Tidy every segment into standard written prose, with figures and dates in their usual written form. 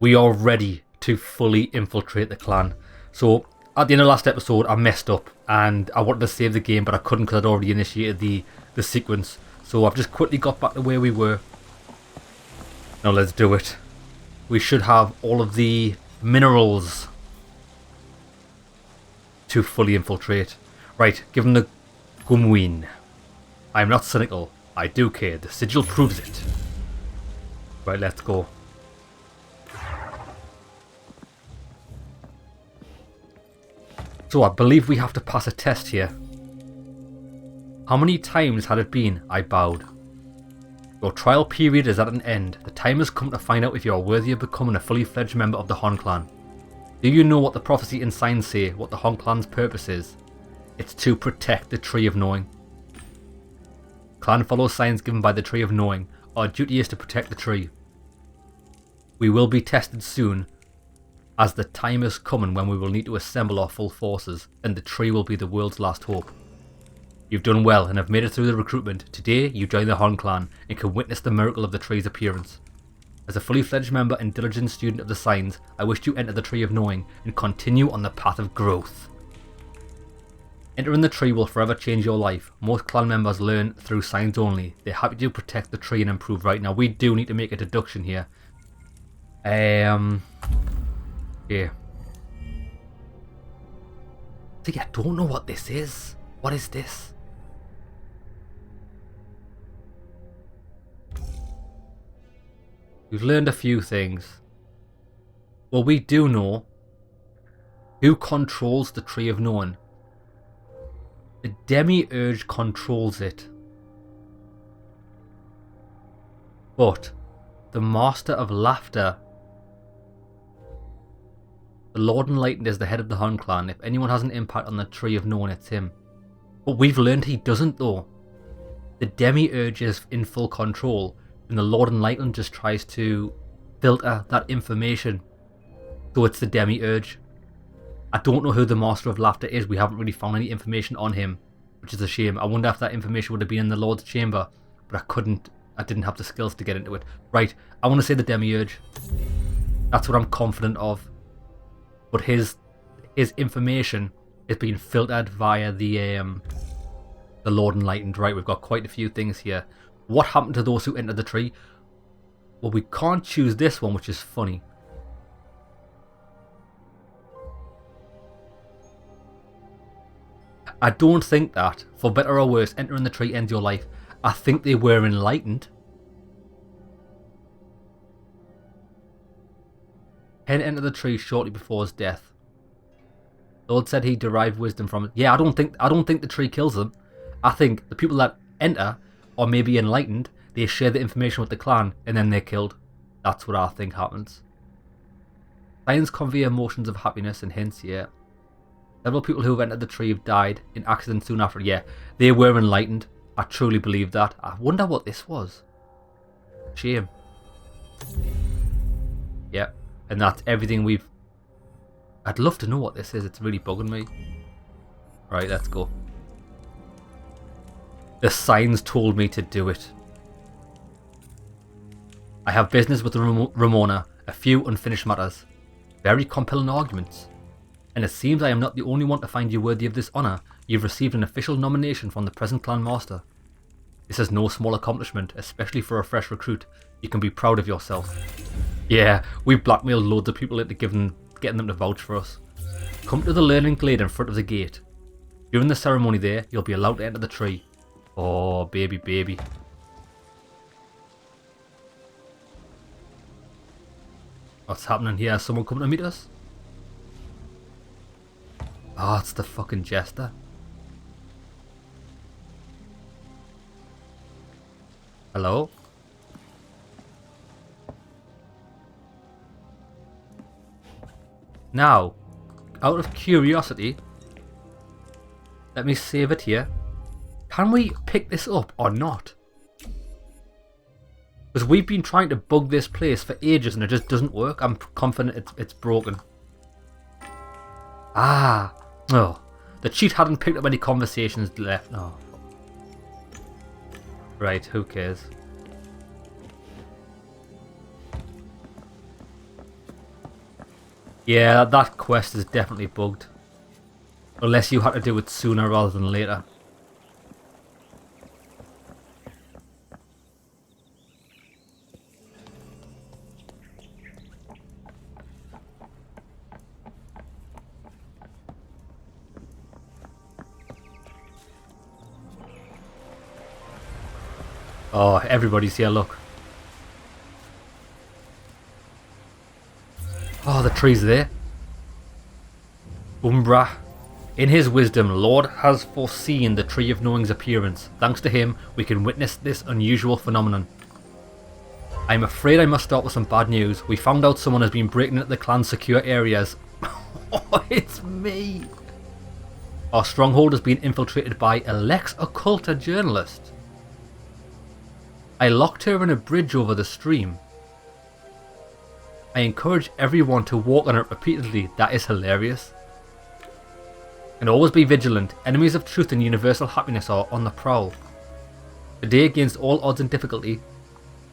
We are ready to fully infiltrate the clan. So at the end of last episode I messed up and I wanted to save the game, but I couldn't because I'd already initiated the sequence. So I've just quickly got back to where we were. Now let's do it. We should have all of the minerals to fully infiltrate. Right, give them the Gumween. I am not cynical. I do care. The sigil proves it. Right, let's go. So I believe we have to pass a test here. How many times had it been? I bowed. Your trial period is at an end. The time has come to find out if you are worthy of becoming a fully fledged member of the Hon Clan. Do you know what the prophecy and signs say, what the Hon Clan's purpose is? It's to protect the Tree of Knowing. Clan follows signs given by the Tree of Knowing. Our duty is to protect the tree. We will be tested soon, as the time is coming when we will need to assemble our full forces, and the tree will be the world's last hope. You've done well and have made it through the recruitment. Today you join the Hon Clan and can witness the miracle of the tree's appearance. As a fully fledged member and diligent student of the signs, I wish to enter the Tree of Knowing and continue on the path of growth. Entering the tree will forever change your life. Most clan members learn through signs only. They're happy to protect the tree and improve. Right, now we do need to make a deduction here. Yeah. See, I don't know what this is. What is this? We've learned a few things. Well, we do know who controls the Tree of Knowing. The Demiurge controls it. But the Master of Laughter, the Lord Enlightened, is the head of the Hon Clan. If anyone has an impact on the Tree of Knowing, it's him. But we've learned he doesn't though. The Demiurge is in full control, and the Lord Enlightened just tries to filter that information. So it's the Demiurge. I don't know who the Master of Laughter is. We haven't really found any information on him, which is a shame. I wonder if that information would have been in the Lord's Chamber, but I didn't have the skills to get into it. Right, I want to say the Demiurge. That's what I'm confident of. But his information is being filtered via the Lord Enlightened. Right, we've got quite a few things here. What happened to those who entered the tree? Well, we can't choose this one, which is funny. I don't think that, for better or worse, entering the tree ends your life. I think they were enlightened. Hen entered the tree shortly before his death. Lord said he derived wisdom from it. Yeah, I don't think the tree kills them. I think the people that enter are maybe enlightened. They share the information with the clan and then they're killed. That's what I think happens. Signs convey emotions of happiness and hints, yeah. Several people who have entered the tree have died in accidents soon after. Yeah, they were enlightened. I truly believe that. I wonder what this was. Shame. Yeah, and that's everything we've... I'd love to know what this is. It's really bugging me. Right, let's go. The signs told me to do it. I have business with Ramona. A few unfinished matters. Very compelling arguments. And it seems I am not the only one to find you worthy of this honour. You've received an official nomination from the present clan master. This is no small accomplishment, especially for a fresh recruit. You can be proud of yourself. Yeah, we blackmailed loads of people into getting them to vouch for us. Come to the learning glade in front of the gate. During the ceremony there, you'll be allowed to enter the tree. Oh, baby, baby. What's happening here? Is someone coming to meet us? Oh, it's the fucking jester. Hello? Now, out of curiosity, let me save it here. Can we pick this up or not? Because we've been trying to bug this place for ages and it just doesn't work. I'm confident it's broken. Ah. Oh. The cheat hadn't picked up any conversations left. Oh. Right, who cares? Yeah, that quest is definitely bugged. Unless you had to do it sooner rather than later. Oh, everybody's here, look. Oh, the tree's there. Umbra. In his wisdom, Lord has foreseen the Tree of Knowing's appearance. Thanks to him, we can witness this unusual phenomenon. I'm afraid I must start with some bad news. We found out someone has been breaking into the clan's secure areas. Oh, it's me! Our stronghold has been infiltrated by a Lex Occulta journalist. I locked her in a bridge over the stream. I encourage everyone to walk on it repeatedly. That is hilarious. And always be vigilant. Enemies of truth and universal happiness are on the prowl. Today, against all odds and difficulty,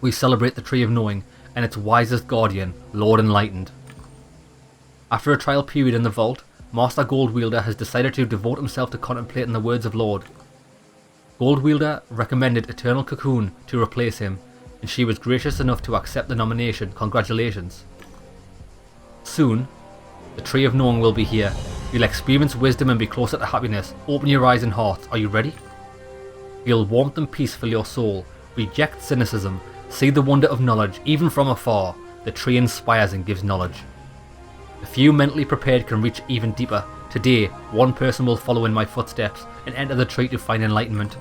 we celebrate the Tree of Knowing and its wisest guardian, Lord Enlightened. After a trial period in the vault, Master Goldwielder has decided to devote himself to contemplating the words of Lord. Goldwielder recommended Eternal Cocoon to replace him, and she was gracious enough to accept the nomination. Congratulations. Soon, the Tree of Knowing will be here. You'll experience wisdom and be closer to happiness. Open your eyes and hearts. Are you ready? Feel warmth and peace fill your soul. Reject cynicism. See the wonder of knowledge. Even from afar, the tree inspires and gives knowledge. The few mentally prepared can reach even deeper. Today, one person will follow in my footsteps and enter the tree to find enlightenment.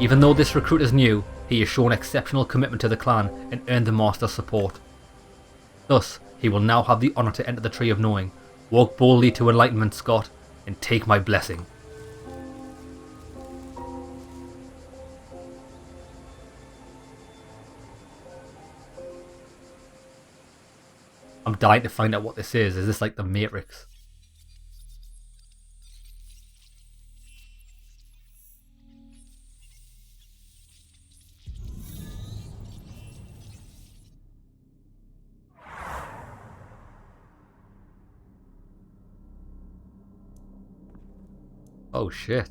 Even though this recruit is new, he has shown exceptional commitment to the clan and earned the Master's support. Thus, he will now have the honour to enter the Tree of Knowing. Walk boldly to enlightenment, Scott, and take my blessing. I'm dying to find out what this is. Is this like the Matrix? Oh shit.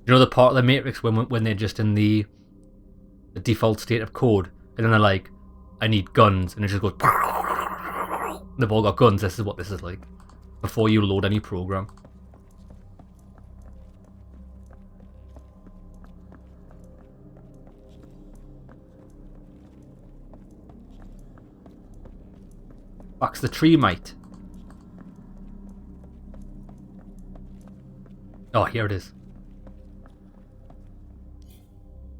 You know the part of the Matrix when they're just in the default state of code and then they're like, I need guns, and it just goes they've all got guns. This is what this is like before you load any program. Axe the tree, mate. Oh, here it is.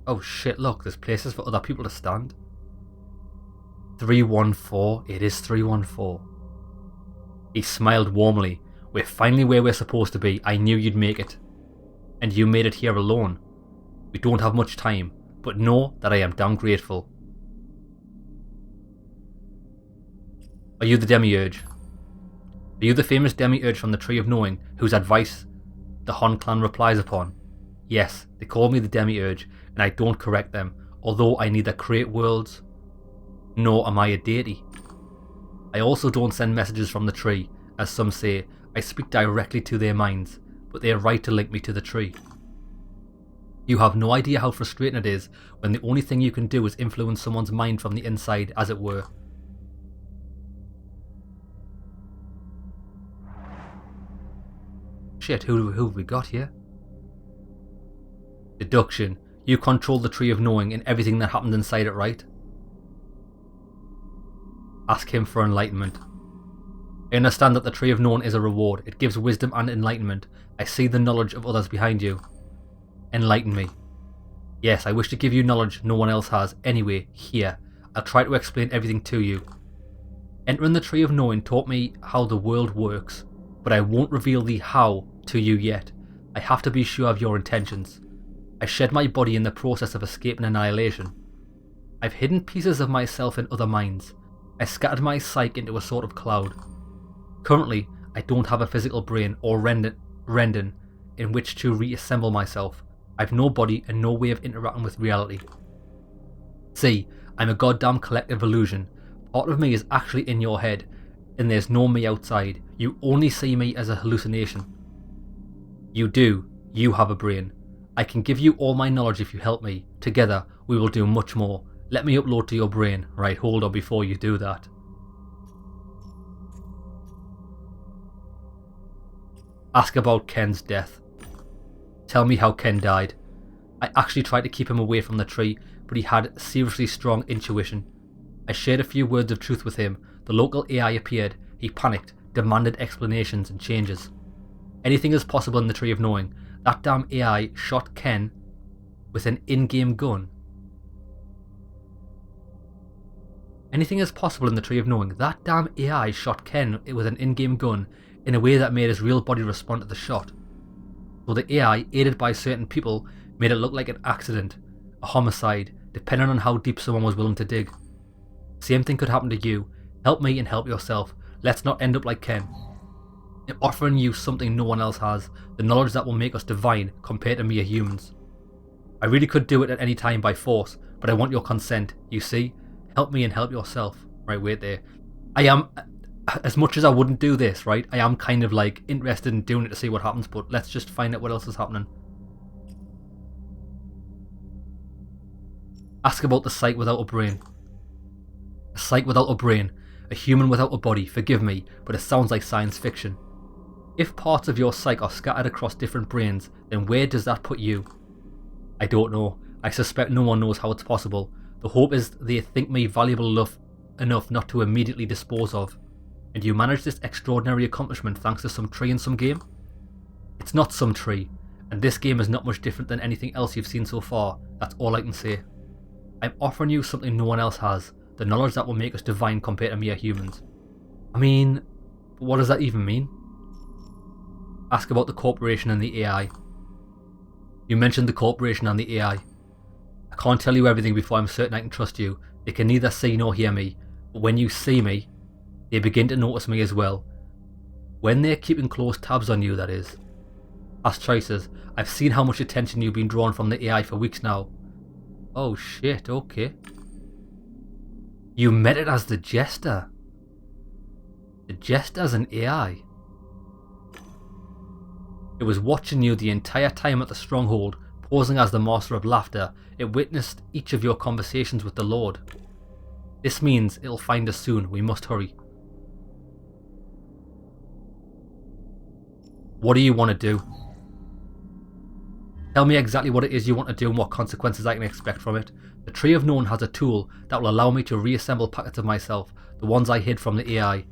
Oh shit, look, there's places for other people to stand. 314, it is 314. He smiled warmly. We're finally where we're supposed to be. I knew you'd make it. And you made it here alone. We don't have much time, but know that I am damn grateful. Are you the Demiurge? Are you the famous Demiurge from the Tree of Knowing, whose advice the Hon clan replies upon? Yes, they call me the Demiurge, and I don't correct them, although I neither create worlds, nor am I a deity. I also don't send messages from the tree, as some say. I speak directly to their minds, but they are right to link me to the tree. You have no idea how frustrating it is when the only thing you can do is influence someone's mind from the inside, as it were. Shit, who have we got here? Deduction. You control the Tree of Knowing and everything that happens inside it, right? Ask him for enlightenment. I understand that the Tree of Knowing is a reward. It gives wisdom and enlightenment. I see the knowledge of others behind you. Enlighten me. Yes, I wish to give you knowledge no one else has. Anyway, here. I'll try to explain everything to you. Entering the Tree of Knowing taught me how the world works, but I won't reveal the how to you yet. I have to be sure of your intentions. I shed my body in the process of escape and annihilation. I've hidden pieces of myself in other minds. I scattered my psyche into a sort of cloud. Currently, I don't have a physical brain or rendon in which to reassemble myself. I've no body and no way of interacting with reality. See, I'm a goddamn collective illusion, Part of me is actually in your head, and there's no me outside. You only see me as a hallucination. You do. You have a brain. I can give you all my knowledge if you help me. Together, we will do much more. Let me upload to your brain. Right, hold on before you do that. Ask about Ken's death. Tell me how Ken died. I actually tried to keep him away from the tree, but he had seriously strong intuition. I shared a few words of truth with him. The local AI appeared. He panicked, demanded explanations and changes. Anything is possible in the Tree of Knowing. That damn AI shot Ken with an in-game gun. Anything is possible in the Tree of Knowing. That damn AI shot Ken with an in-game gun in a way that made his real body respond to the shot. So the AI, aided by certain people, made it look like an accident, a homicide, depending on how deep someone was willing to dig. Same thing could happen to you. Help me and help yourself. Let's not end up like Ken. I'm offering you something no one else has, the knowledge that will make us divine compared to mere humans. I really could do it at any time by force, but I want your consent, you see? Help me and help yourself. Right, wait there. I am, as much as I wouldn't do this, right, I am kind of like interested in doing it to see what happens, but let's just find out what else is happening. Ask about the psyche without a brain. A psyche without a brain. A human without a body. Forgive me, but it sounds like science fiction. If parts of your psyche are scattered across different brains, then where does that put you? I don't know. I suspect no one knows how it's possible. The hope is they think me valuable enough not to immediately dispose of. And you manage this extraordinary accomplishment thanks to some tree in some game? It's not some tree, and this game is not much different than anything else you've seen so far. That's all I can say. I'm offering you something no one else has, the knowledge that will make us divine compared to mere humans. I mean, what does that even mean? Ask about the corporation and the AI. You mentioned the corporation and the AI. I can't tell you everything before I'm certain I can trust you. They can neither see nor hear me, but when you see me, they begin to notice me as well. When they're keeping close tabs on you, that is. Past choices. I've seen how much attention you've been drawn from the AI for weeks now. Oh shit, okay. You met it as the Jester. The Jester's an AI. It was watching you the entire time at the stronghold, posing as the master of laughter. It witnessed each of your conversations with the Lord. This means it'll find us soon. We must hurry. What do you want to do? Tell me exactly what it is you want to do and what consequences I can expect from it. The Tree of Known has a tool that will allow me to reassemble packets of myself, the ones I hid from the AI.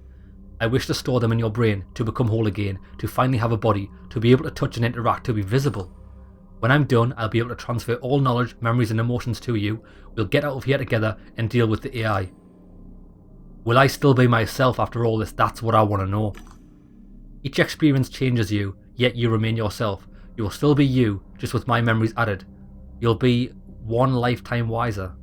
I wish to store them in your brain, to become whole again, to finally have a body, to be able to touch and interact, to be visible. When I'm done, I'll be able to transfer all knowledge, memories and emotions to you. We'll get out of here together and deal with the AI. Will I still be myself after all this? That's what I want to know. Each experience changes you, yet you remain yourself. You will still be you, just with my memories added. You'll be one lifetime wiser.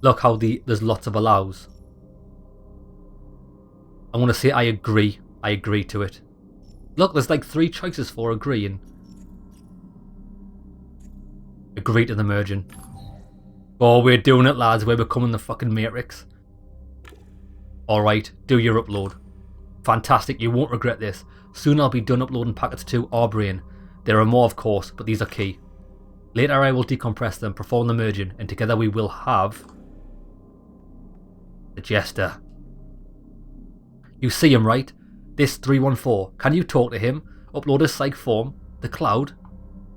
Look how there's lots of allows. I'm going to say I agree. I agree to it. Look, there's like 3 choices for agreeing. Agree to the merging. Oh, we're doing it, lads. We're becoming the fucking Matrix. Alright, do your upload. Fantastic, you won't regret this. Soon I'll be done uploading packets to our brain. There are more, of course, but these are key. Later I will decompress them, perform the merging, and together we will have... the Jester. You see him, right? This 314. Can you talk to him? Upload his psych form. The cloud.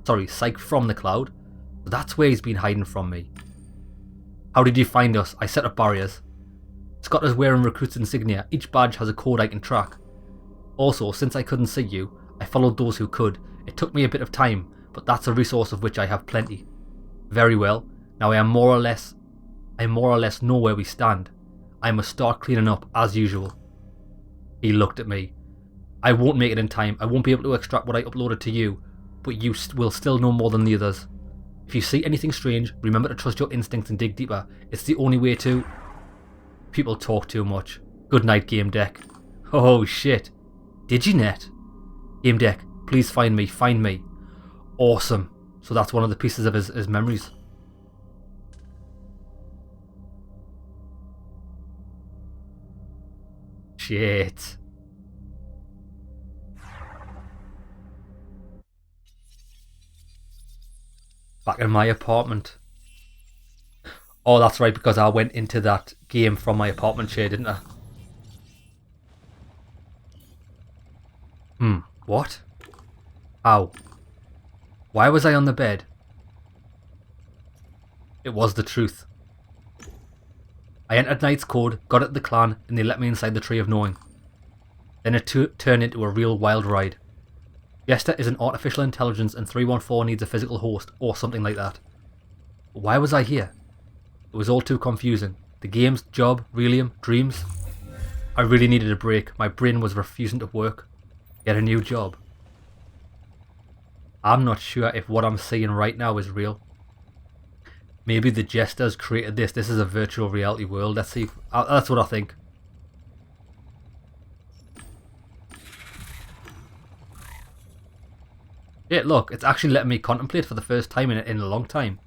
Sorry, psych from the cloud. That's where he's been hiding from me. How did you find us? I set up barriers. Scott is wearing recruit's insignia. Each badge has a code I can track. Also, since I couldn't see you, I followed those who could. It took me a bit of time, but that's a resource of which I have plenty. Very well. Now I more or less know where we stand. I must start cleaning up as usual. He looked at me. I won't make it in time. I won't be able to extract what I uploaded to you, but you will still know more than the others. If you see anything strange, remember to trust your instincts and dig deeper. It's the only way to... People talk too much. Good night, GameDEC. Oh shit. DigiNet. GameDEC, please find me. Find me. Awesome. So that's one of the pieces of his memories. Shit. Back in my apartment. Oh, that's right, because I went into that game from my apartment chair, didn't I? What? How? Why was I on the bed? It was the truth. I entered Knight's Code, got at the clan, and they let me inside the Tree of Knowing. Then it turned into a real wild ride. Jester is an artificial intelligence and 314 needs a physical host, or something like that. But why was I here? It was all too confusing. The games, job, Relium, dreams. I really needed a break. My brain was refusing to work. Get a new job. I'm not sure if what I'm seeing right now is real. Maybe the Jesters created this. This is a virtual reality world. Let's see. That's what I think. Yeah, look, it's actually letting me contemplate for the first time in a long time.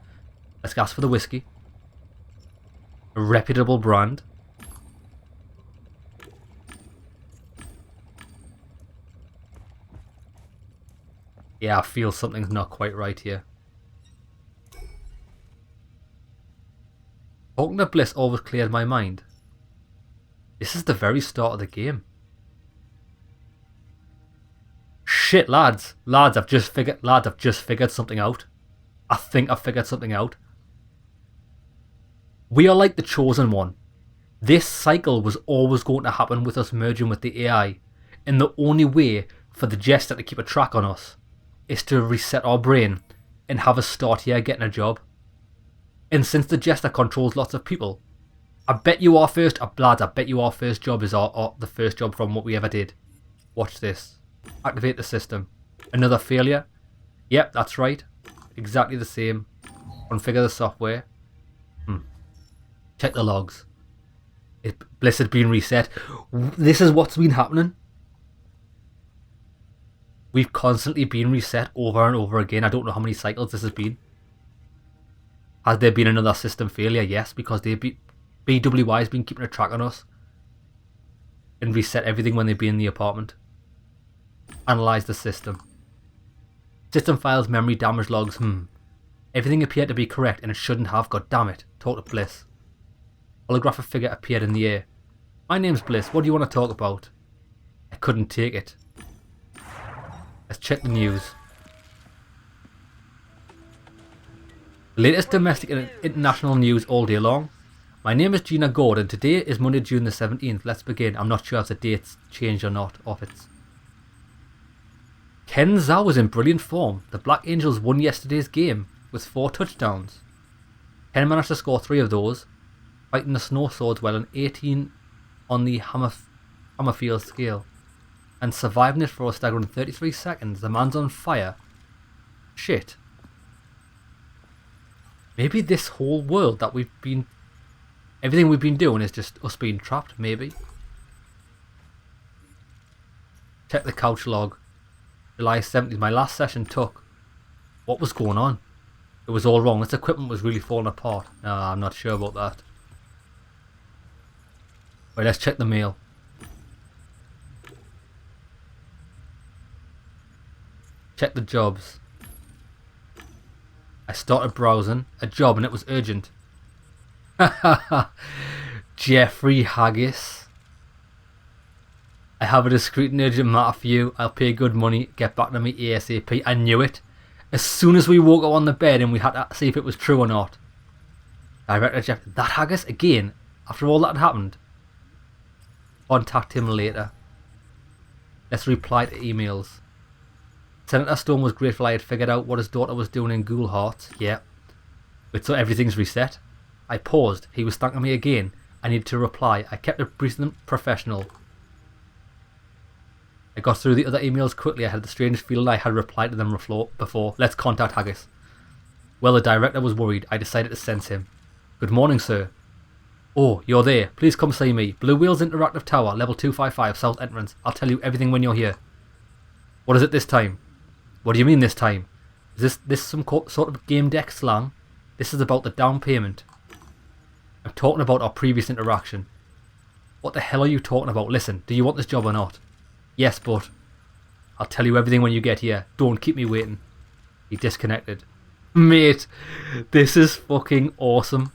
Let's ask for the whiskey. A reputable brand. Yeah, I feel something's not quite right here. Talking to Bliss always cleared my mind. This is the very start of the game. Shit, lads. I've just figured something out. I think I've figured something out. We are like the chosen one. This cycle was always going to happen with us merging with the AI. And the only way for the Jester to keep a track on us is to reset our brain and have us start here getting a job. And since the Jester controls lots of people, I bet you our first job is the first job from what we ever did. Watch this. Activate the system. Another failure? Yep, that's right. Exactly the same. Configure the software. Check the logs. Bliss had been reset. This is what's been happening. We've constantly been reset over and over again. I don't know how many cycles this has been. Has there been another system failure? Yes, because BWI has been keeping a track on us. And reset everything when they've been in the apartment. Analyze the system. System files, memory, damage logs. Everything appeared to be correct and it shouldn't have. God damn it. Talk to Bliss. Holographic figure appeared in the air. My name's Bliss. What do you want to talk about? I couldn't take it. Let's check the news. The latest domestic and international news all day long. My name is Gina Gordon. Today is Monday, June the 17th. Let's begin. I'm not sure if the date's changed or not. Ken Zhao was in brilliant form. The Black Angels won yesterday's game with 4 touchdowns. Ken managed to score 3 of those, fighting the Snow Swords well, an 18 on the Hammerfield scale, and surviving it for a staggering 33 seconds. The man's on fire. Shit. Maybe this whole world that everything we've been doing is just us being trapped, maybe. Check the couch log. July 17th, my last session took. What was going on? It was all wrong. This equipment was really falling apart. No, I'm not sure about that. Right, let's check the mail. Check the jobs. I started browsing. A job and it was urgent. Jeffrey Haggis. I have a discreet and urgent matter for you. I'll pay good money. Get back to me ASAP. I knew it. As soon as we woke up on the bed and we had to see if it was true or not. Director Jeff. That Haggis? Again? After all that had happened? Contact him later. Let's reply to emails. Senator Stone was grateful I had figured out what his daughter was doing in Ghoul Hearts. Yeah. But so everything's reset. I paused. He was thanking me again. I needed to reply. I kept it brief and professional. I got through the other emails quickly. I had the strange feeling I had replied to them before. Let's contact Haggis. Well, the director was worried. I decided to sense him. Good morning, sir. Oh, you're there. Please come see me. Blue Wheels Interactive Tower, level 255, south entrance. I'll tell you everything when you're here. What is it this time? What do you mean this time? Is this some sort of GameDEC slang? This is about the down payment. I'm talking about our previous interaction. What the hell are you talking about? Listen, do you want this job or not? Yes, but I'll tell you everything when you get here. Don't keep me waiting. He disconnected. Mate, this is fucking awesome.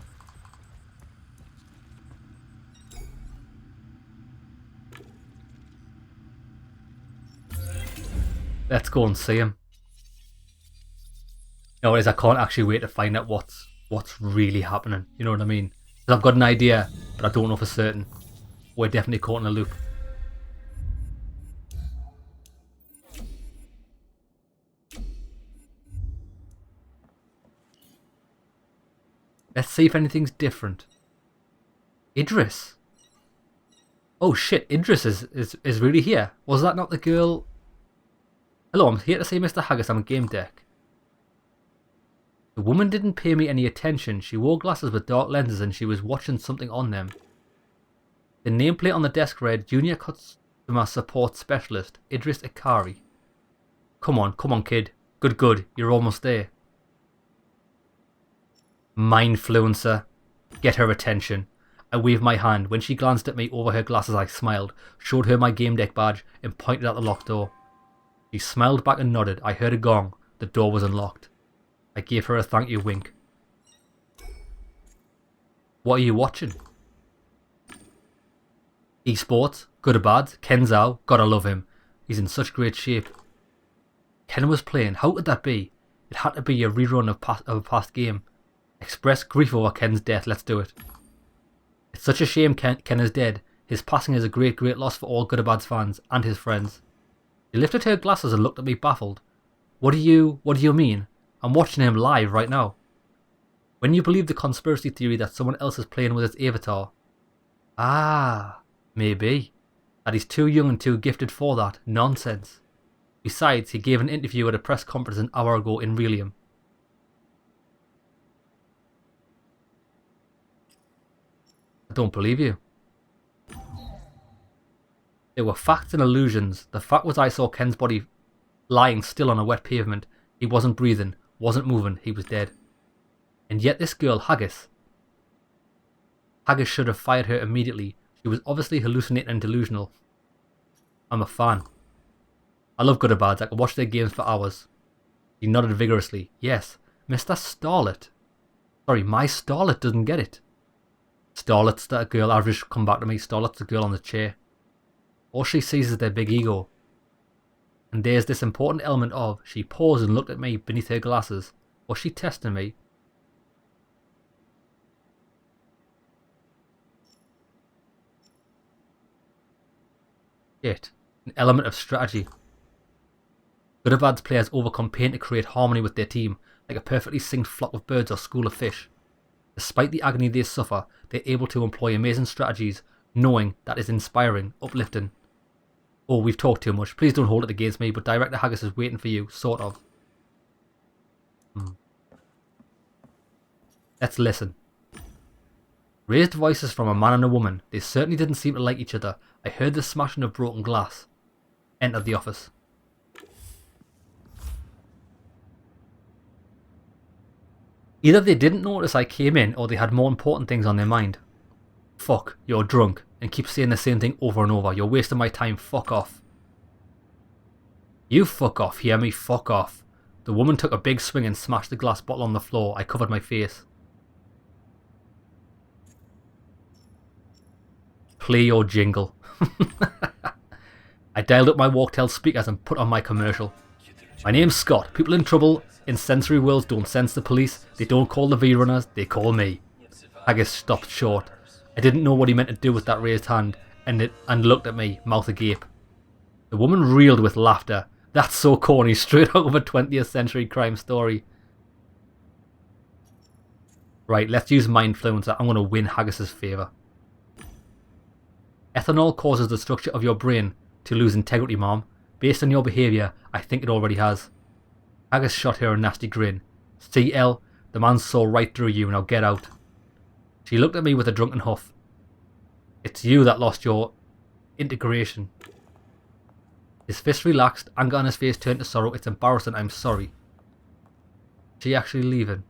Let's go and see him. No, I can't actually wait to find out what's really happening. You know what I mean? 'Cause I've got an idea, but I don't know for certain. We're definitely caught in a loop. Let's see if anything's different. Idris. Oh shit, Idris is really here. Was that not the girl? Hello, I'm here to see Mr. Haggis. I'm a GameDEC. The woman didn't pay me any attention. She wore glasses with dark lenses and she was watching something on them. The nameplate on the desk read Junior Customer Support Specialist, Idris Ikari. Come on kid. Good, you're almost there. Mindfluencer. Get her attention. I waved my hand. When she glanced at me over her glasses, I smiled, showed her my GameDEC badge, and pointed at the locked door. She smiled back and nodded. I heard a gong. The door was unlocked. I gave her a thank you wink. What are you watching? Esports, good or bad, Ken Zhao, gotta love him. He's in such great shape. Ken was playing. How could that be? It had to be a rerun of a past game. Express grief over Ken's death. Let's do it. It's such a shame Ken is dead. His passing is a great loss for all Good or Bad's fans and his friends. She lifted her glasses and looked at me baffled. What do you mean? I'm watching him live right now. When you believe the conspiracy theory that someone else is playing with his avatar. Ah, maybe. That he's too young and too gifted for that. Nonsense. Besides, he gave an interview at a press conference an hour ago in Relium. I don't believe you. There were facts and illusions. The fact was I saw Ken's body lying still on a wet pavement. He wasn't breathing, wasn't moving, he was dead. And yet this girl, Haggis should have fired her immediately. She was obviously hallucinating and delusional. I'm a fan. I love Good or Bads. I could watch their games for hours. He nodded vigorously. Yes, Mr. Starlet. Sorry, my Starlet doesn't get it. Starlet's that girl, average, come back to me. Starlet's the girl on the chair. All she sees is their big ego. And there's this important element of, she paused and looked at me beneath her glasses. Was she testing me? Shit. An element of strategy. Good or Bad's players overcome pain to create harmony with their team, like a perfectly synced flock of birds or school of fish. Despite the agony they suffer, they're able to employ amazing strategies, knowing that is inspiring, uplifting. Oh, we've talked too much. Please don't hold it against me, but Director Haggis is waiting for you, sort of. Let's listen. Raised voices from a man and a woman. They certainly didn't seem to like each other. I heard the smashing of broken glass. Entered the office. Either they didn't notice I came in, or they had more important things on their mind. Fuck, you're drunk, and keep saying the same thing over and over. You're wasting my time, fuck off. You fuck off, hear me? Fuck off. The woman took a big swing and smashed the glass bottle on the floor. I covered my face. Play your jingle. I dialed up my Walktel speakers and put on my commercial. My name's Scott. People in trouble in sensory worlds don't sense the police. They don't call the V-runners, they call me. Haggis stopped short. I didn't know what he meant to do with that raised hand, and looked at me, mouth agape. The woman reeled with laughter. That's so corny, straight out of a 20th century crime story. Right, let's use Mindfluencer. I'm going to win Haggis's favour. Ethanol causes the structure of your brain to lose integrity, Mom. Based on your behaviour, I think it already has. Haggis shot her a nasty grin. See, Elle, the man saw right through you, now get out. She looked at me with a drunken huff. It's you that lost your integration. His fist relaxed, anger on his face turned to sorrow. It's embarrassing, I'm sorry. Is she actually leaving?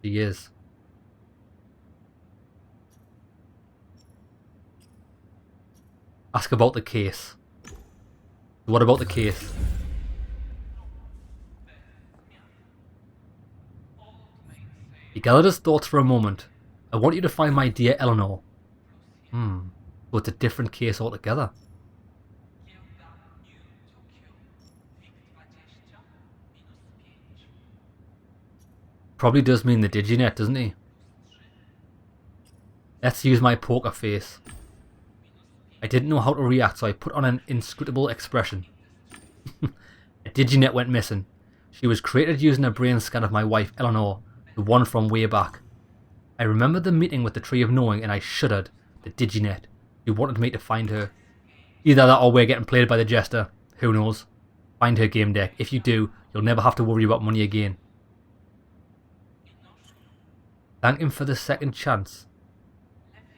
She is. Ask about the case. What about the case? He gathered his thoughts for a moment. I want you to find my dear Eleanor. But it's a different case altogether. Probably does mean the DigiNet, doesn't he? Let's use my poker face. I didn't know how to react, so I put on an inscrutable expression. A DigiNet went missing. She was created using a brain scan of my wife, Eleanor, the one from way back. I remember the meeting with the Tree of Knowing and I shuddered. The DigiNet. You wanted me to find her. Either that or we're getting played by the Jester. Who knows? Find her GameDEC. If you do, you'll never have to worry about money again. Thank him for the second chance.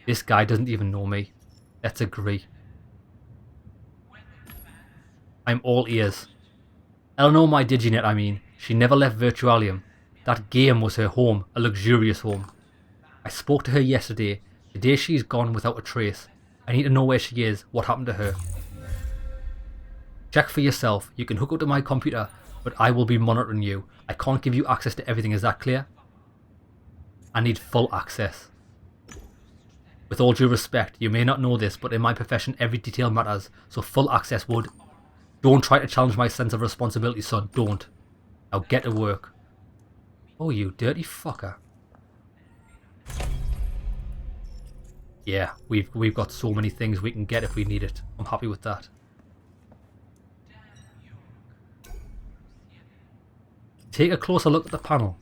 This guy doesn't even know me. Let's agree. I'm all ears. Eleanor, my DigiNet, I mean. She never left Virtualium. That game was her home, a luxurious home. I spoke to her yesterday. Today she's gone without a trace. I need to know where she is, what happened to her. Check for yourself. You can hook up to my computer, but I will be monitoring you. I can't give you access to everything, is that clear? I need full access. With all due respect, you may not know this, but in my profession every detail matters, so full access would. Don't try to challenge my sense of responsibility, son. Don't. Now get to work. Oh, you dirty fucker. Yeah, we've got so many things we can get if we need it. I'm happy with that. Take a closer look at the panel.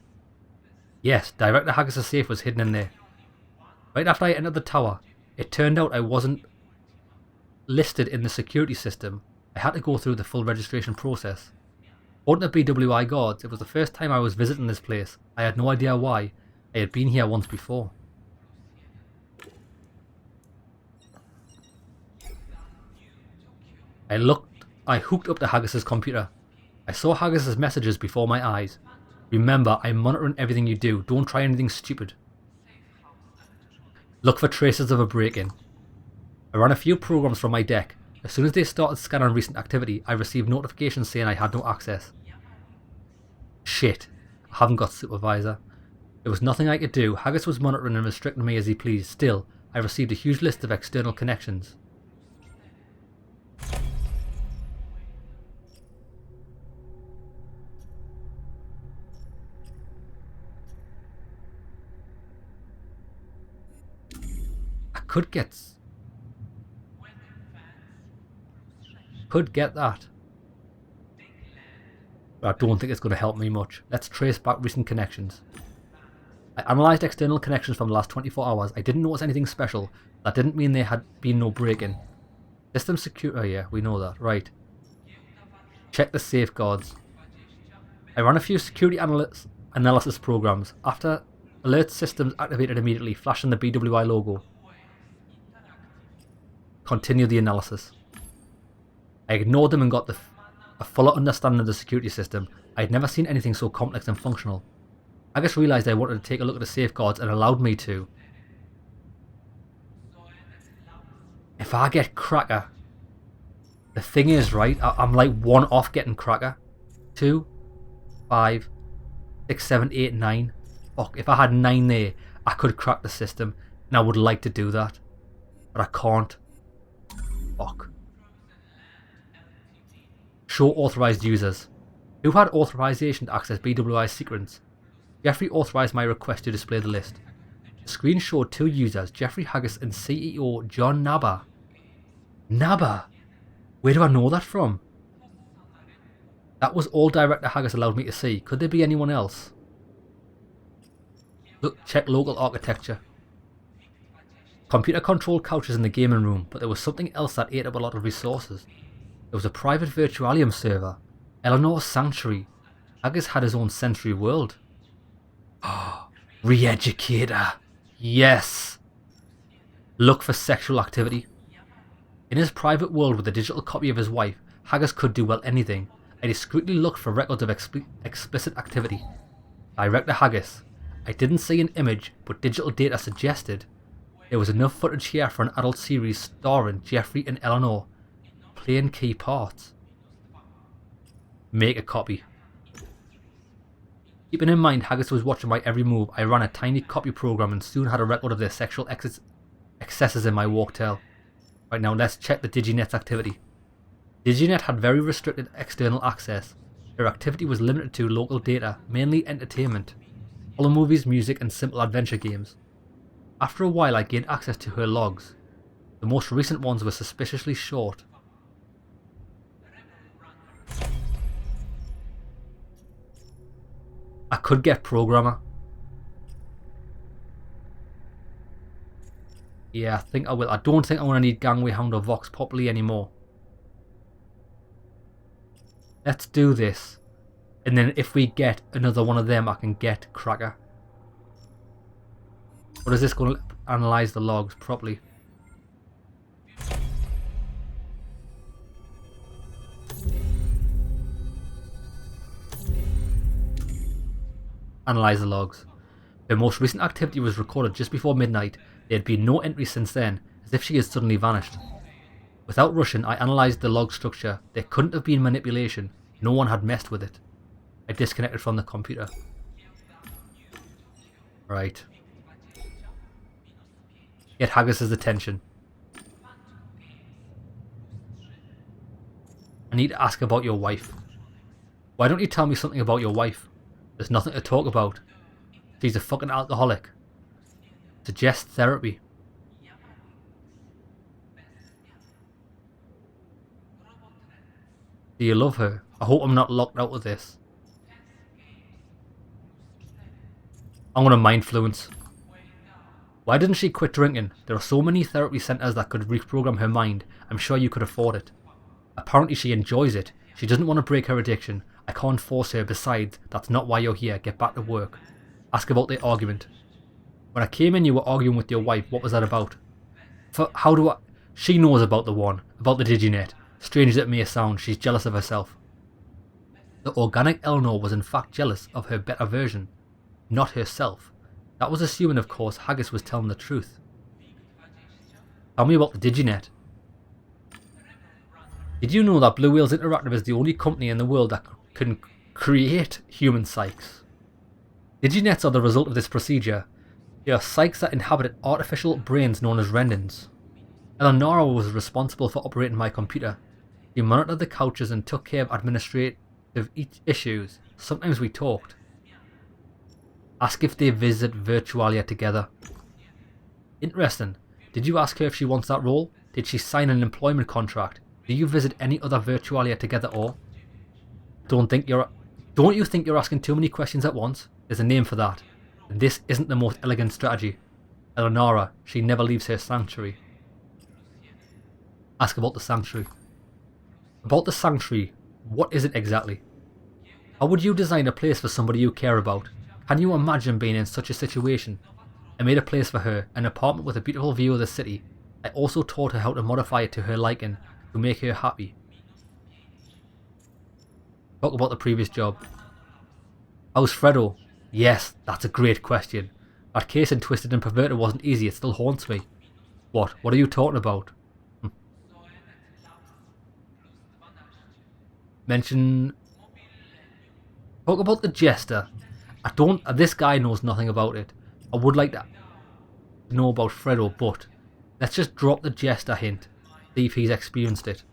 Yes, Director Haggis' safe was hidden in there. Right after I entered the tower, it turned out I wasn't listed in the security system. I had to go through the full registration process. According to BWI guards, it was the first time I was visiting this place. I had no idea why. I had been here once before. I hooked up to Haggis' computer. I saw Haggis' messages before my eyes. Remember, I'm monitoring everything you do. Don't try anything stupid. Look for traces of a break-in. I ran a few programs from my deck. As soon as they started scanning recent activity, I received notifications saying I had no access. Shit. I haven't got supervisor. There was nothing I could do. Haggis was monitoring and restricting me as he pleased. Still, I received a huge list of external connections. Could get that. But I don't think it's going to help me much. Let's trace back recent connections. I analysed external connections from the last 24 hours. I didn't notice anything special. That didn't mean there had been no break-in. System security. Oh yeah, we know that. Right. Check the safeguards. I ran a few security analysis programs. After alert systems activated immediately, flashing the BWI logo. Continue the analysis. I ignored them and got a fuller understanding of the security system. I had never seen anything so complex and functional. I just realised I wanted to take a look at the safeguards and allowed me to. If I get Cracker... The thing is, right, I'm like 1 off getting Cracker. 2, 5, 6, 7, 8, 9. Fuck, if I had 9 there, I could crack the system. And I would like to do that. But I can't. Fuck. Show authorized users. Who had authorization to access BWI secrets? Jeffrey authorized my request to display the list. The screen showed 2 users, Jeffrey Haggis and CEO John Naba. Naba? Where do I know that from? That was all Director Haggis allowed me to see. Could there be anyone else? Look, check local architecture. Computer controlled couches in the gaming room, but there was something else that ate up a lot of resources. There was a private Virtualium server. Eleanor's Sanctuary. Haggis had his own sensory world. Re-educator. Yes. Look for sexual activity. In his private world with a digital copy of his wife, Haggis could do well anything. I discreetly looked for records of explicit activity. Director Haggis. I didn't see an image, but digital data suggested. There was enough footage here for an adult series starring Jeffrey and Eleanor playing key parts. Make a copy. Keeping in mind Haggis was watching my every move, I ran a tiny copy program and soon had a record of their sexual excesses in my walktail. Right, now let's check the DigiNet's activity. DigiNet had very restricted external access. Their activity was limited to local data, mainly entertainment, horror movies, music and simple adventure games. After a while I gained access to her logs. The most recent ones were suspiciously short. I could get programmer. Yeah, I think I will. I don't think I want to need Gangway Hound or Vox Populi anymore. Let's do this. And then if we get another one of them, I can get Cracker. Or is this going to analyse the logs properly? Analyse the logs. Her most recent activity was recorded just before midnight. There had been no entry since then, as if she had suddenly vanished. Without rushing, I analysed the log structure. There couldn't have been manipulation. No one had messed with it. I disconnected from the computer. Right. Get Haggis's attention. I need to ask about your wife. Why don't you tell me something about your wife? There's nothing to talk about. She's a fucking alcoholic. Suggest therapy. Do you love her? I hope I'm not locked out of this. I'm gonna mindfluence. Why didn't she quit drinking? There are so many therapy centres that could reprogram her mind. I'm sure you could afford it. Apparently she enjoys it. She doesn't want to break her addiction. I can't force her. Besides, that's not why you're here. Get back to work. Ask about the argument. When I came in you were arguing with your wife. What was that about? How do I... She knows about the one. About the DigiNet. Strange as it may sound, she's jealous of herself. The organic Eleanor was in fact jealous of her better version. Not herself. That was assuming, of course, Haggis was telling the truth. Tell me about the DigiNet. Did you know that Blue Whales Interactive is the only company in the world that can create human psyches? DigiNets are the result of this procedure. They are psyches that inhabited artificial brains known as rendons. Eleonora was responsible for operating my computer. She monitored the couches and took care of administrative issues. Sometimes we talked. Ask if they visit Virtualia together. Interesting. Did you ask her if she wants that role? Did she sign an employment contract? Do you visit any other Virtualia together or? Don't you think you're asking too many questions at once? There's a name for that. And this isn't the most elegant strategy. Eleonora, she never leaves her sanctuary. Ask about the sanctuary. About the sanctuary, what is it exactly? How would you design a place for somebody you care about? Can you imagine being in such a situation? I made a place for her, an apartment with a beautiful view of the city. I also taught her how to modify it to her liking, to make her happy. Talk about the previous job. How's Fredo? Yes, that's a great question. That case in Twisted and Perverted wasn't easy, it still haunts me. What are you talking about? Mention... Talk about the Jester. This guy knows nothing about it. I would like to know about Fredo, but let's just drop the Jester hint. See if he's experienced it.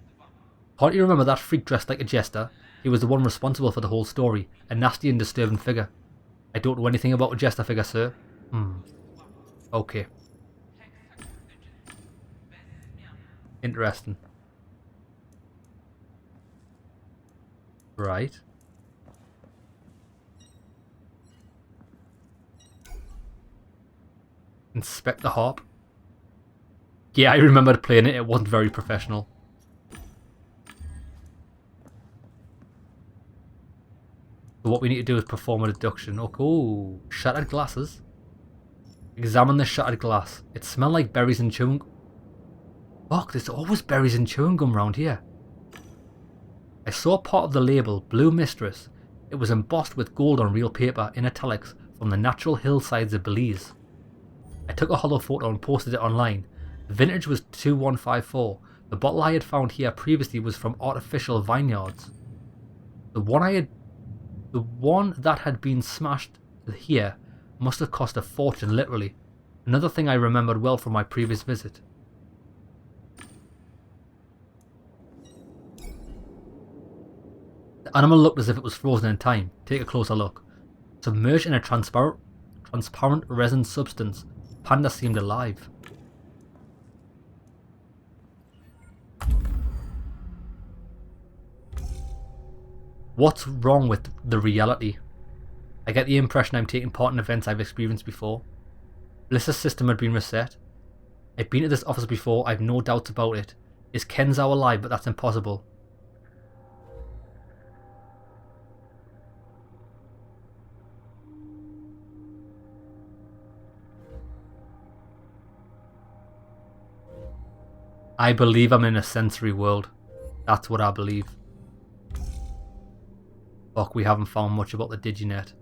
Can't you remember that freak dressed like a Jester? He was the one responsible for the whole story. A nasty and disturbing figure. I don't know anything about a Jester figure, sir. Okay. Interesting. Right. Inspect the harp. Yeah, I remembered playing it. It wasn't very professional. So what we need to do is perform a deduction. Oh, shattered glasses. Examine the shattered glass. It smelled like berries and chewing... Fuck, there's always berries and chewing gum around here. I saw part of the label, Blue Mistress. It was embossed with gold on real paper in italics from the natural hillsides of Belize. I took a hollow photo and posted it online. The vintage was 2154. The bottle I had found here previously was from artificial vineyards. The one that had been smashed here must have cost a fortune, literally. Another thing I remembered well from my previous visit. The animal looked as if it was frozen in time. Take a closer look. Submerged in a transparent resin substance, Panda seemed alive. What's wrong with the reality? I get the impression I'm taking part in events I've experienced before. Bliss's system had been reset. I've been to this office before, I've no doubts about it. Is Kenzao alive? But that's impossible. I believe I'm in a sensory world. That's what I believe. Fuck, we haven't found much about the Diginet.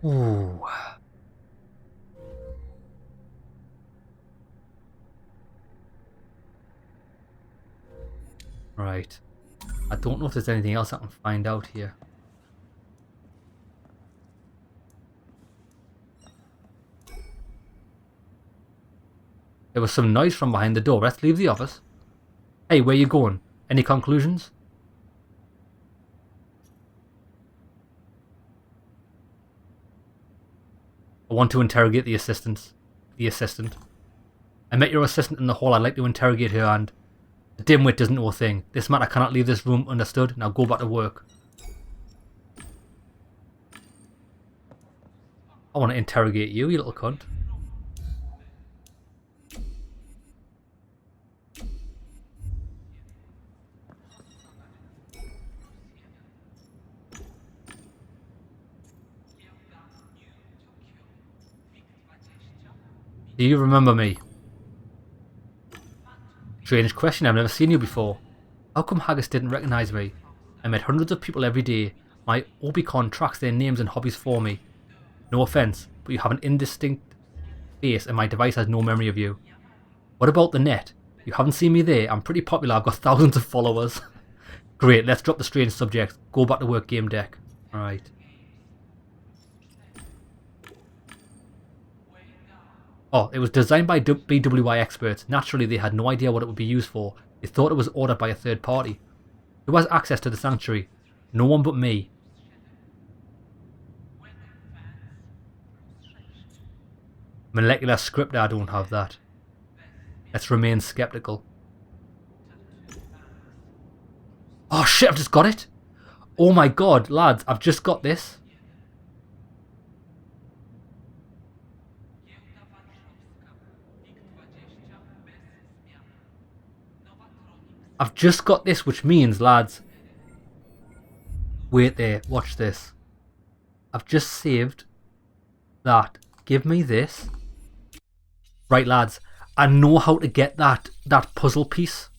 Ooh. Right. I don't know if there's anything else I can find out here. There was some noise from behind the door. Let's leave the office. Hey, where you going? Any conclusions? I want to interrogate the assistant. I met your assistant in the hall. I'd like to interrogate her, and the dimwit doesn't know a thing. This matter cannot leave this room, understood? Now go back to work. I want to interrogate you, you little cunt. Do you remember me? Strange question, I've never seen you before. How come Haggis didn't recognise me? I met hundreds of people every day. My Obicon tracks their names and hobbies for me. No offence, but you have an indistinct face and my device has no memory of you. What about the net? You haven't seen me there. I'm pretty popular, I've got thousands of followers. Great, let's drop the strange subject. Go back to work, GameDEC. Alright. Oh, it was designed by BWI experts. Naturally, they had no idea what it would be used for. They thought it was ordered by a third party. Who has access to the sanctuary? No one but me. Molecular script, I don't have that. Let's remain skeptical. Oh shit, I've just got it! Oh my god, lads, I've just got this. I've just got this, which means, lads... Wait there, watch this. I've just saved that. Give me this. Right, lads, I know how to get that puzzle piece.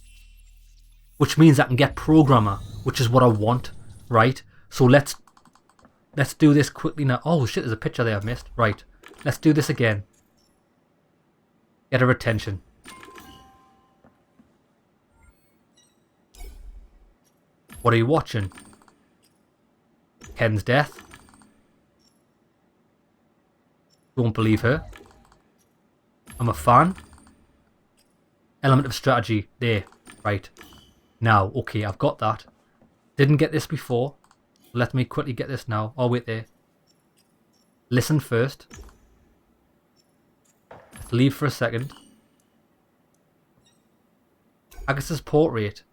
Which means I can get Programmer, which is what I want, right? So let's do this quickly now. Oh shit, there's a picture there I've missed. Right, let's do this again. Get her attention. What are you watching? Ken's death. Don't believe her. I'm a fan. Element of strategy. There. Right. Now, okay, I've got that. Didn't get this before. Let me quickly get this now. Oh, wait there. Listen first. Let's leave for a second. Haggis's portrait.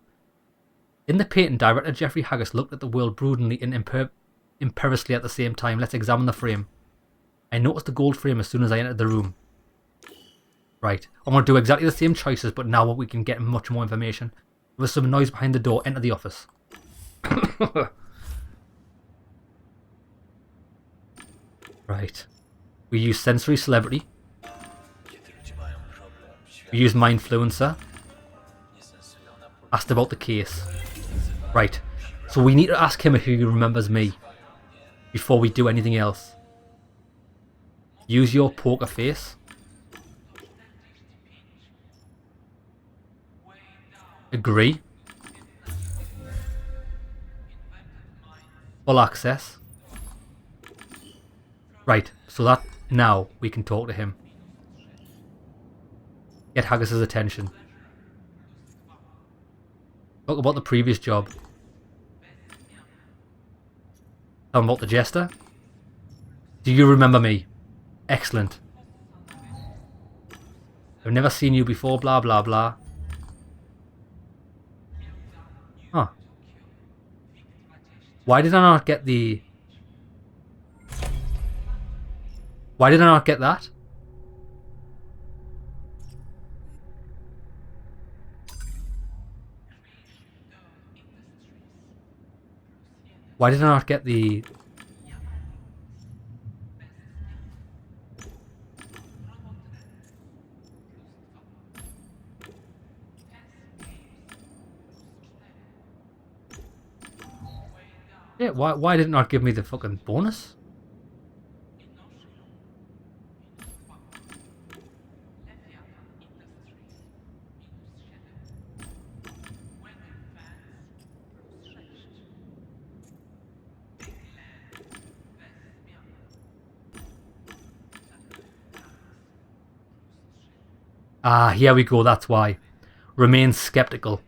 In the painting, director Jeffrey Haggis looked at the world broodingly and imperiously at the same time. Let's examine the frame. I noticed the gold frame as soon as I entered the room. Right, I'm going to do exactly the same choices, but now we can get much more information. There was some noise behind the door. Enter the office. Right. We use sensory celebrity. We used my influencer. Asked about the case. Right. So we need to ask him if he remembers me before we do anything else. Use your poker face. Agree. Full access. Right, so that now we can talk to him. Get Haggis's attention. Talk about the previous job. Tell him about the jester. Do you remember me? Excellent. I've never seen you before, blah blah blah. Huh. Why did I not get the... Why did I not get that? Why did I not get the... Yeah, why did it not give me the fucking bonus? Ah, here we go, that's why. Remain skeptical.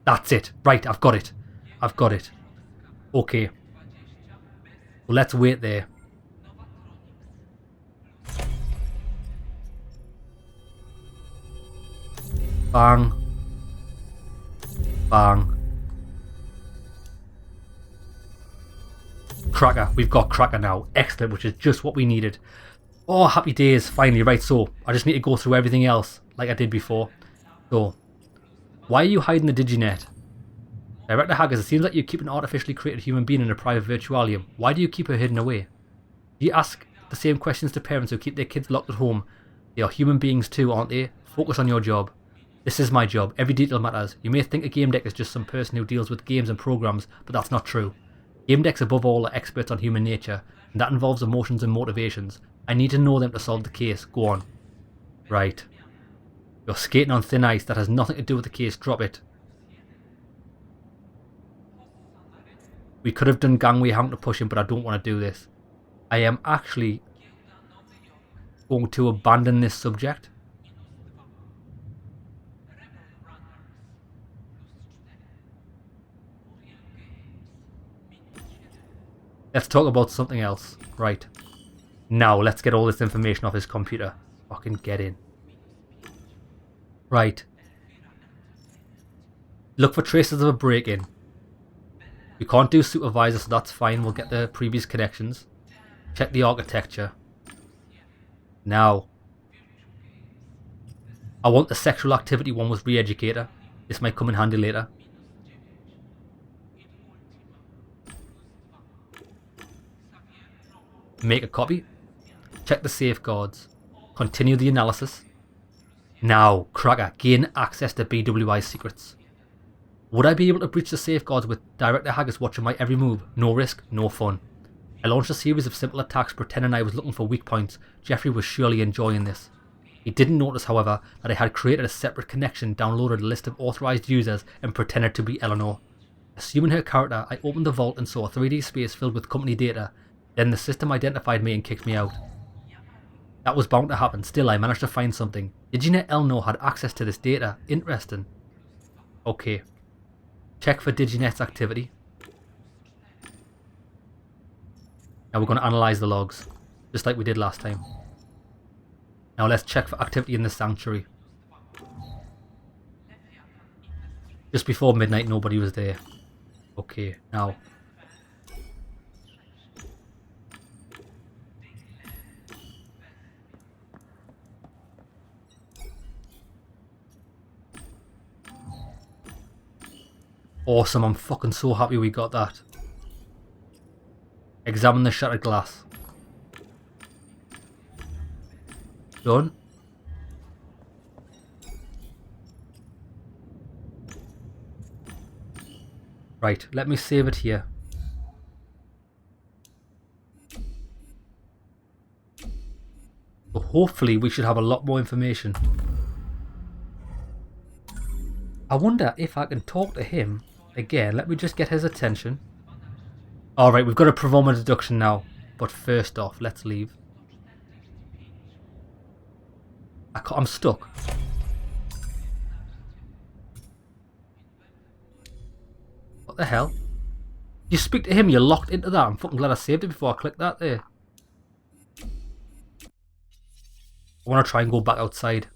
That's it. Right, I've got it. I've got it. Okay. Well, let's wait there. Bang. Bang. Cracker. We've got Cracker now. Excellent, which is just what we needed. Oh, happy days. Finally. Right, so I just need to go through everything else like I did before. So, why are you hiding the Diginet? Director Haggis, it seems like you keep an artificially created human being in a private virtualium. Why do you keep her hidden away? Do you ask the same questions to parents who keep their kids locked at home? They are human beings too, aren't they? Focus on your job. This is my job. Every detail matters. You may think a GameDEC is just some person who deals with games and programs, but that's not true. GameDECs above all are experts on human nature, and that involves emotions and motivations. I need to know them to solve the case. Go on. Right. You're skating on thin ice. That has nothing to do with the case. Drop it. We could have done gangway having to push him, but I don't want to do this. I am actually going to abandon this subject. Let's talk about something else. Right. Now, let's get all this information off his computer. Fucking get in. Right. Look for traces of a break-in. We can't do supervisor, so that's fine. We'll get the previous connections. Check the architecture. Now. I want the sexual activity one with re-educator. This might come in handy later. Make a copy. Check the safeguards. Continue the analysis. Now, Cracker, gain access to BWI's secrets. Would I be able to breach the safeguards with Director Haggis watching my every move? No risk, no fun. I launched a series of simple attacks pretending I was looking for weak points. Jeffrey was surely enjoying this. He didn't notice, however, that I had created a separate connection, downloaded a list of authorized users, and pretended to be Eleanor. Assuming her character, I opened the vault and saw a 3D space filled with company data. Then the system identified me and kicked me out. That was bound to happen. Still, I managed to find something. DigiNet Eleanor had access to this data. Interesting. Okay. Check for DigiNet's activity. Now we're going to analyze the logs, just like we did last time. Now let's check for activity in the sanctuary. Just before midnight, nobody was there. Okay, now. Awesome, I'm fucking so happy we got that. Examine the shattered glass. Done. Right, let me save it here. So hopefully we should have a lot more information. I wonder if I can talk to him again. Let me just get his attention. Alright, we've got to perform a deduction now. But first off, let's leave. I'm stuck. What the hell? You speak to him, you're locked into that. I'm fucking glad I saved it before I clicked that there. I want to try and go back outside.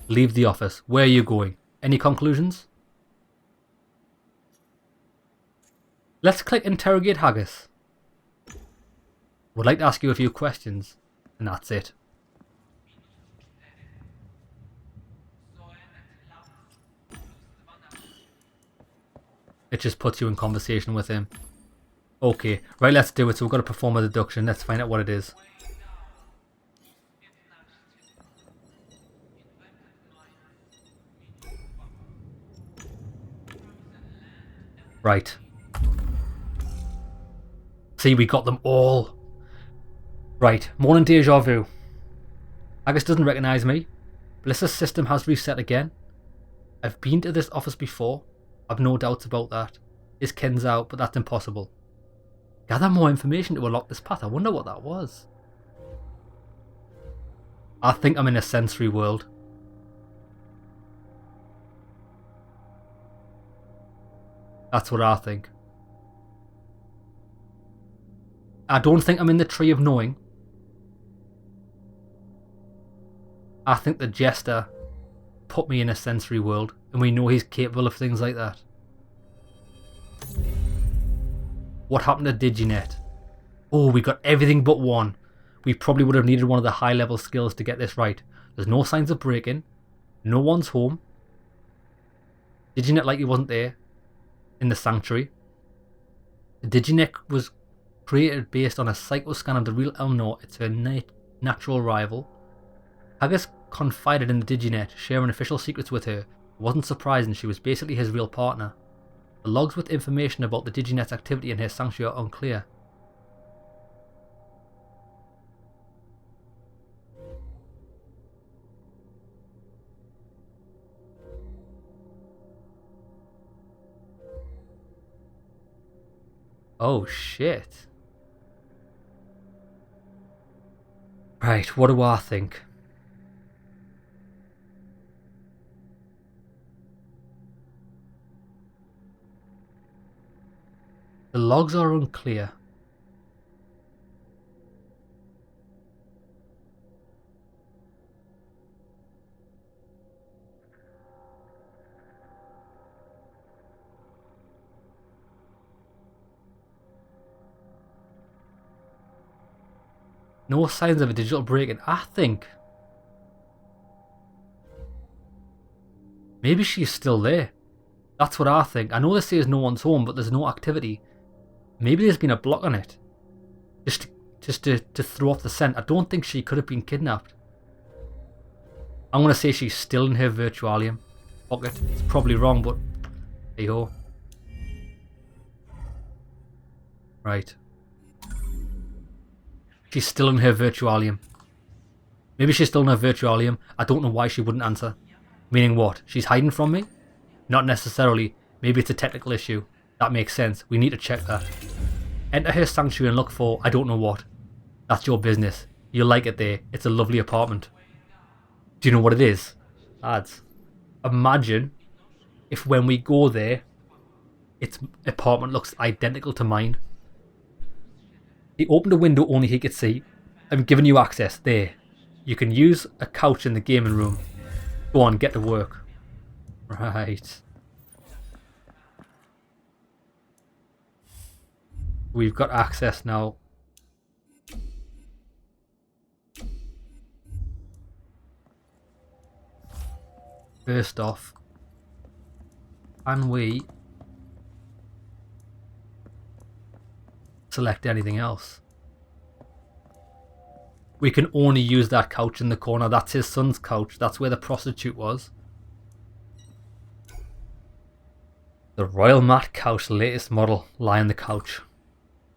Leave the office. Where are you going? Any conclusions? Let's click interrogate Haggis. Would like to ask you a few questions. And that's it. It just puts you in conversation with him. Okay, right, let's do it. So we've got to perform a deduction. Let's find out what it is. Right. See, we got them all. Right, morning deja vu. Haggis doesn't recognise me. Bliss's system has reset again. I've been to this office before. I've no doubts about that. His kin's out, but that's impossible. Gather more information to unlock this path. I wonder what that was. I think I'm in a sensory world. That's what I think. I don't think I'm in the tree of knowing. I think the jester put me in a sensory world, and we know he's capable of things like that. What happened to DigiNet? Oh, we got everything but one. We probably would have needed one of the high level skills to get this right. There's no signs of break-in. No one's home. DigiNet like he wasn't there in the sanctuary. The DigiNet was created based on a psychoscan of the real Elnor. It's her natural rival. Haggis confided in the DigiNet, sharing official secrets with her. It wasn't surprising, she was basically his real partner. The logs with information about the DigiNet's activity in her sanctuary are unclear. Oh shit. Right, what do I think? The logs are unclear. No signs of a digital break-in. I think maybe she's still there. That's what I think. I know this says no one's home, but there's no activity. Maybe there's been a block on it. Just to throw off the scent. I don't think she could have been kidnapped. I'm going to say she's still in her virtualium pocket. It's probably wrong, but hey ho. Right. She's still in her virtualium. Maybe she's still in her virtualium. I don't know why she wouldn't answer. Meaning what? She's hiding from me? Not necessarily. Maybe it's a technical issue. That makes sense. We need to check that. Enter her sanctuary and look for I don't know what. That's your business. You'll like it there. It's a lovely apartment. Do you know what it is? Lads, imagine if when we go there, its apartment looks identical to mine. He opened a window only he could see. I'm giving you access. There. You can use a couch in the gaming room. Go on, get to work. Right. We've got access now. First off, can we select anything else? We can only use that couch in the corner. That's his son's couch. That's where the prostitute was. The Royal Mat couch, the latest model, lie on the couch.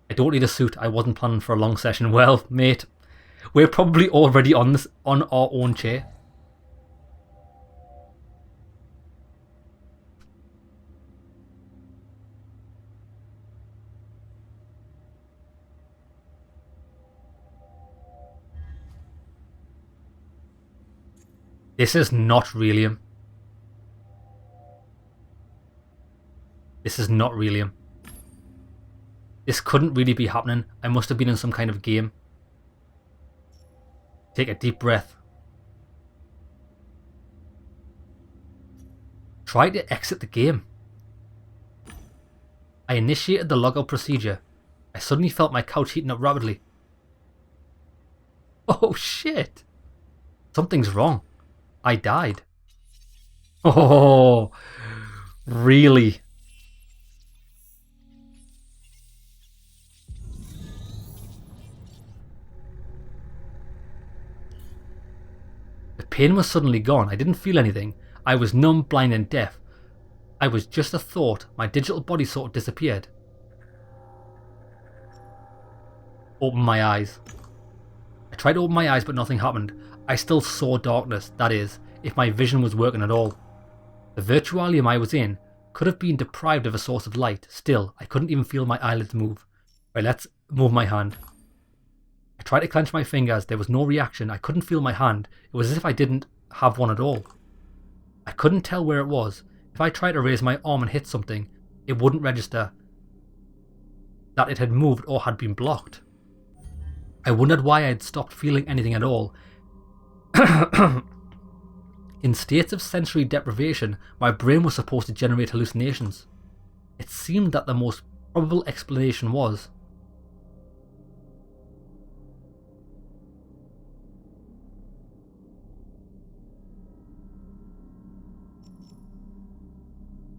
I don't need a suit. I wasn't planning for a long session. Well, mate, we're probably already on our own chair. This is not Relium. This is not Relium. This couldn't really be happening. I must have been in some kind of game. Take a deep breath. Try to exit the game. I initiated the logout procedure. I suddenly felt my couch heating up rapidly. Oh shit! Something's wrong. I died. Oh, really? The pain was suddenly gone. I didn't feel anything. I was numb, blind, and deaf. I was just a thought. My digital body sort of disappeared. Open my eyes. I tried to open my eyes, but nothing happened. I still saw darkness, that is, if my vision was working at all. The virtualium I was in could have been deprived of a source of light. Still, I couldn't even feel my eyelids move. Right, let's move my hand. I tried to clench my fingers. There was no reaction. I couldn't feel my hand. It was as if I didn't have one at all. I couldn't tell where it was. If I tried to raise my arm and hit something, it wouldn't register that it had moved or had been blocked. I wondered why I had stopped feeling anything at all. In states of sensory deprivation, my brain was supposed to generate hallucinations. It seemed that the most probable explanation was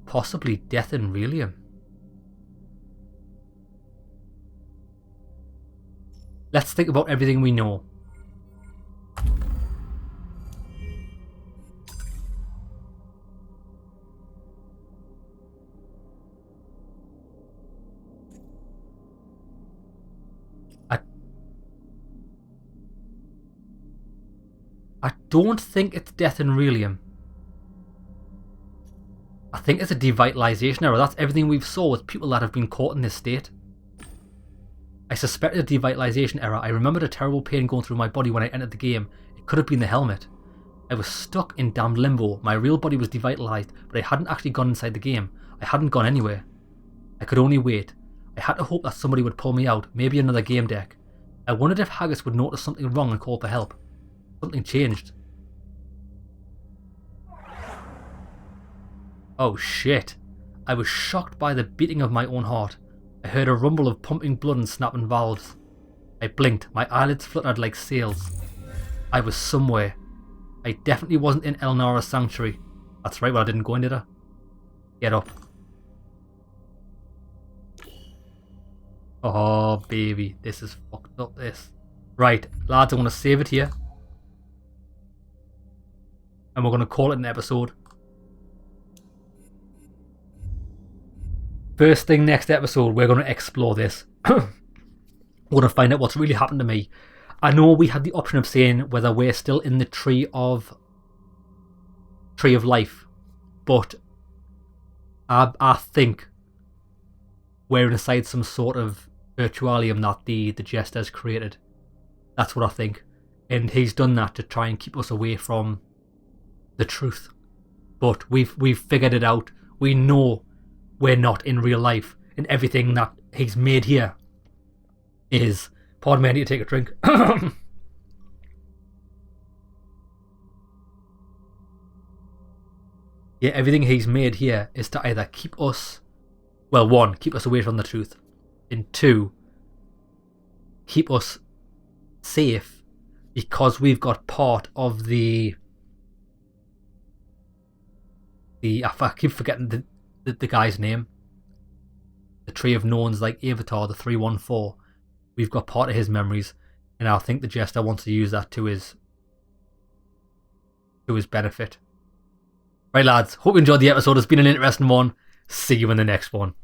possibly death in Relium. Let's think about everything we know. I don't think it's death in Relium. I think it's a devitalization error. That's everything we've saw with people that have been caught in this state. I suspected a devitalization error. I remembered a terrible pain going through my body when I entered the game. It could have been the helmet. I was stuck in damned limbo. My real body was devitalized, but I hadn't actually gone inside the game. I hadn't gone anywhere. I could only wait. I had to hope that somebody would pull me out, maybe another GameDEC. I wondered if Haggis would notice something wrong and call for help. Something changed. Oh shit. I was shocked by the beating of my own heart. I heard a rumble of pumping blood and snapping valves. I blinked. My eyelids fluttered like sails. I was somewhere. I definitely wasn't in Elnara's sanctuary. That's right, well I didn't go in, did I? Get up. Oh baby, this is fucked up, this. Right, lads, I want to save it here. And we're going to call it an episode. First thing next episode, we're going to explore this. We're going to find out what's really happened to me. I know we had the option of saying whether we're still in the tree of life, but I think we're inside some sort of virtualium that the Jester's created. That's what I think. And he's done that to try and keep us away from the truth. But we've figured it out. We know we're not in real life, and everything that he's made here is... Pardon me, I need to take a drink. Yeah, everything he's made here is to either keep us... Well, one, keep us away from the truth. And two, keep us safe because we've got part of the... I keep forgetting the guy's name. The Tree of Knowns, like Avatar, the 314. We've got part of his memories. And I think the Jester wants to use that to his benefit. Right, lads. Hope you enjoyed the episode. It's been an interesting one. See you in the next one.